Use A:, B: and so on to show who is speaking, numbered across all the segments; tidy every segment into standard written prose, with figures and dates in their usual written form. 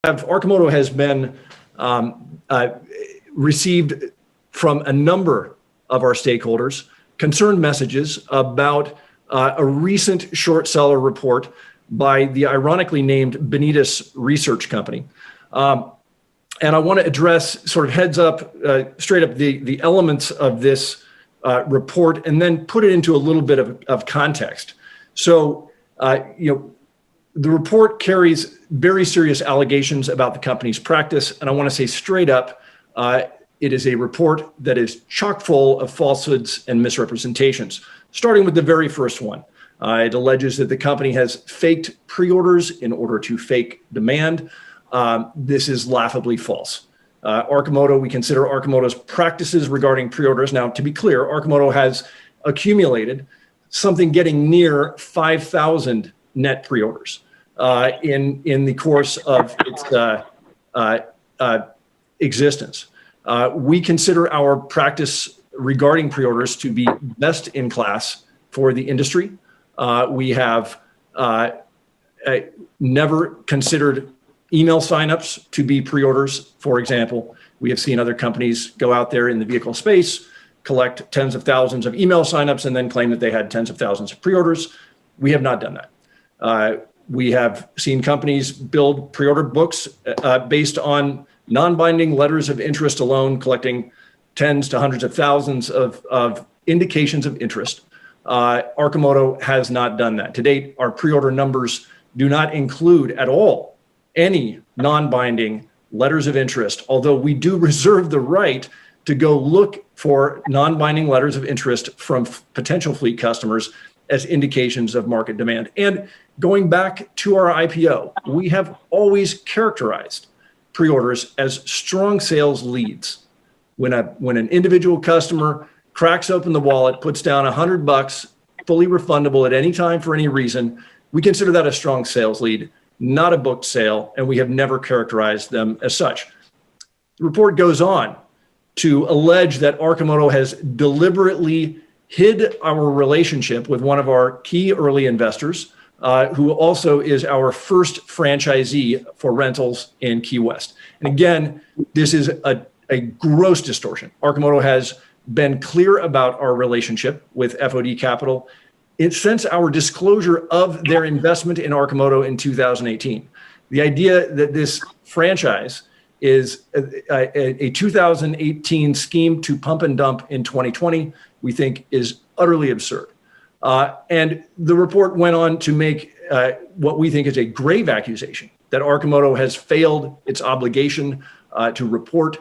A: Arcimoto has been received from a number of our stakeholders concerned messages about a recent short seller report by the ironically named Benitez Research Company. And I want to address sort of heads up, straight up the elements of this report and then put it into a little bit of context. So, the report carries very serious allegations about the company's practice. And I want to say straight up, it is a report that is chock full of falsehoods and misrepresentations, starting with the very first one. It alleges that the company has faked pre-orders in order to fake demand. This is laughably false. We consider Arcimoto's practices regarding pre-orders. Now, to be clear, Arcimoto has accumulated something getting near 5,000 net pre-orders in the course of its existence. We consider our practice regarding pre-orders to be best in class for the industry. We have never considered email signups to be pre-orders. For example, we have seen other companies go out there in the vehicle space, collect tens of thousands of email signups, and then claim that they had tens of thousands of pre-orders. We have not done that. We have seen companies build pre-order books based on non-binding letters of interest alone, collecting tens to hundreds of thousands of indications of interest. Arcimoto has not done that. To date, our pre-order numbers do not include at all any non-binding letters of interest, although we do reserve the right to go look for non-binding letters of interest from potential fleet customers as indications of market demand. And going back to our IPO, we have always characterized pre-orders as strong sales leads. When an individual customer cracks open the wallet, puts down $100, fully refundable at any time for any reason, we consider that a strong sales lead, not a booked sale, and we have never characterized them as such. The report goes on to allege that Arcimoto has deliberately hid our relationship with one of our key early investors, who also is our first franchisee for rentals in Key West. And again, this is a gross distortion. Arcimoto has been clear about our relationship with FUD Capital since our disclosure of their investment in Arcimoto in 2018. The idea that this franchise is a 2018 scheme to pump and dump in 2020, we think is utterly absurd. And the report went on to make what we think is a grave accusation that Arcimoto has failed its obligation to report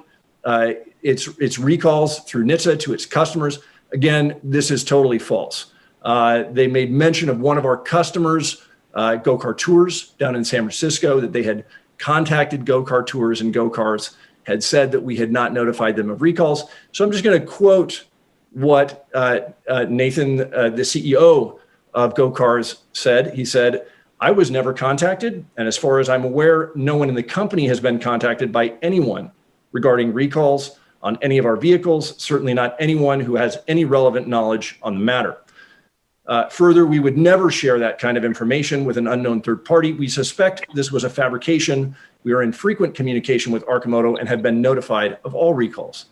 A: its recalls through NHTSA to its customers. Again, this is totally false. They made mention of one of our customers, Go-Kart Tours down in San Francisco, that they had contacted Go-Kart Tours and Go-Karts had said that we had not notified them of recalls. So I'm just going to quote what Nathan, the CEO of Go-Cars, said. He said, "I was never contacted, and as far as I'm aware, no one in the company has been contacted by anyone regarding recalls on any of our vehicles, certainly not anyone who has any relevant knowledge on the matter. Further, we would never share that kind of information with an unknown third party. We suspect this was a fabrication. We are in frequent communication with Arcimoto and have been notified of all recalls.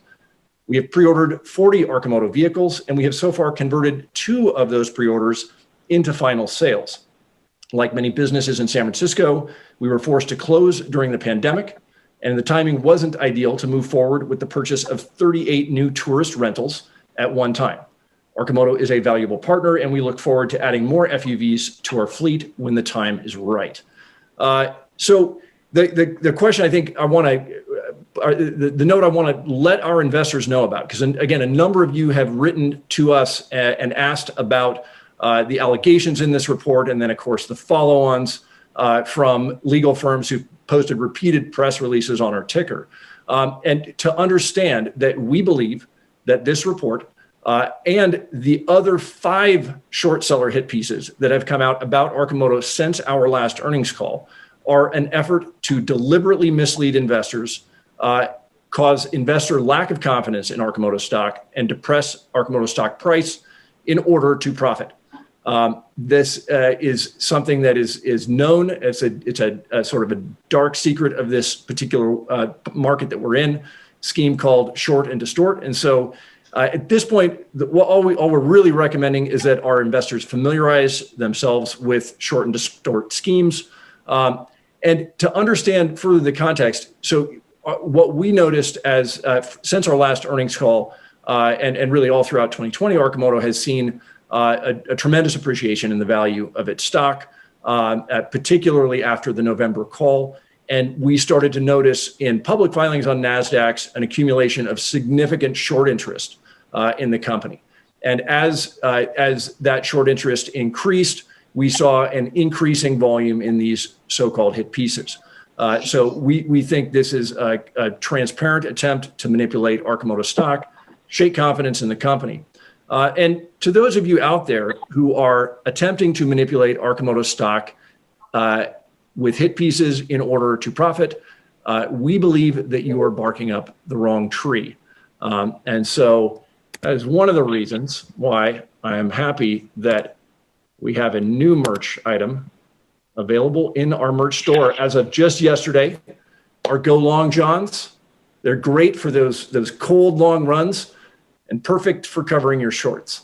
A: We have pre-ordered 40 Arcimoto vehicles, and we have so far converted 2 of those pre-orders into final sales. Like many businesses in San Francisco, we were forced to close during the pandemic, and the timing wasn't ideal to move forward with the purchase of 38 new tourist rentals at one time. Arcimoto is a valuable partner, and we look forward to adding more FUVs to our fleet when the time is right." So the question I think I want to, the note I want to let our investors know about, because again, a number of you have written to us and asked about the allegations in this report, and then of course the follow-ons from legal firms who posted repeated press releases on our ticker. And to understand that we believe that this report and the other 5 short seller hit pieces that have come out about Arcimoto since our last earnings call are an effort to deliberately mislead investors, cause investor lack of confidence in Arcimoto stock, and depress Arcimoto stock price in order to profit. This is something that is known. It's a sort of a dark secret of this particular market that we're in, scheme called short and distort. And so at this point, all we're really recommending is that our investors familiarize themselves with short and distort schemes. And to understand further the context, so what we noticed as since our last earnings call, and really all throughout 2020, Arcimoto has seen a tremendous appreciation in the value of its stock, particularly after the November call. And we started to notice in public filings on NASDAQ an accumulation of significant short interest in the company. And as that short interest increased, we saw an increasing volume in these so-called hit pieces. So we think this is a transparent attempt to manipulate Arcimoto stock, shake confidence in the company. And to those of you out there who are attempting to manipulate Arcimoto stock with hit pieces in order to profit, we believe that you are barking up the wrong tree. And so that is one of the reasons why I am happy that we have a new merch item available in our merch store as of just yesterday. Our Go Long Johns. They're great for those cold long runs and perfect for covering your shorts.